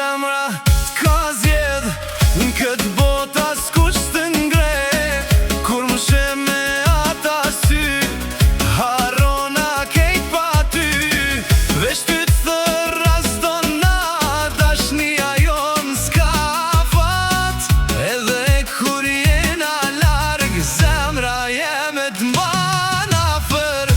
zemra t'ka zjedh në këtë botë askush të ngre. Kur më she me ata sy, harrona kejt pa ty. Veç ty t'thërra s'do na, dashnia jon s'ka fat. Edhe kur jena larg, zemra jeme t'mban afer.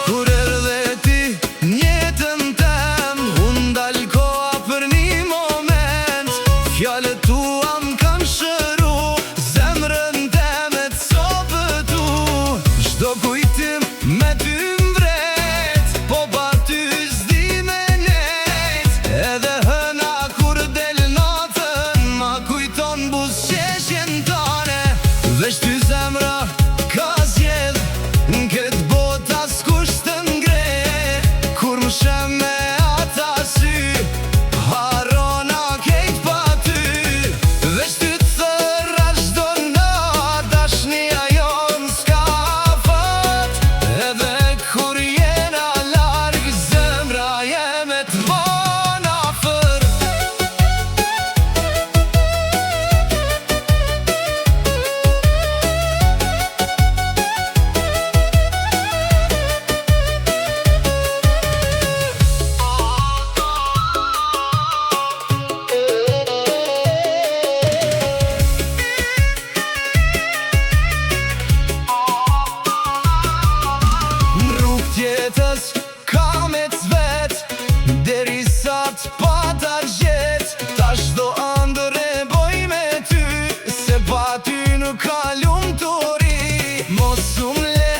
Kur erdhe ti njetën tem, unë dal koha për një moment. Fjalët tua m'kan shëru, zemrën teme t'sopëtu. Çdo kujtim me ty m'vret, po pa ty s'di me nejt. Edhe hëna kur del natën, ma kujton buzëqeshjen tane. Veç ty zemra ka zjedh në këtë botë askush të ngre. Kur më shem me ata sy, harrona kejt pa ty. Veç ty t'thërra çdo natë, dashnia jon s'ka fat. Edhe kur jena larg, zemra jeme t'mban afer. Tjetës ka me t'vet, derisa t'pata gjet. Tash do ëndër e boj me ty, se pa ty nuk ka lumturi. Mos u mle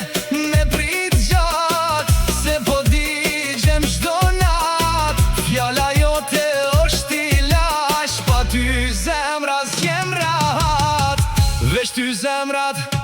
me prit gjat, se po digjem çdo nat. Fjala jote është ilaç, pa ty zemra s'jem rahat. Veç ty zemrat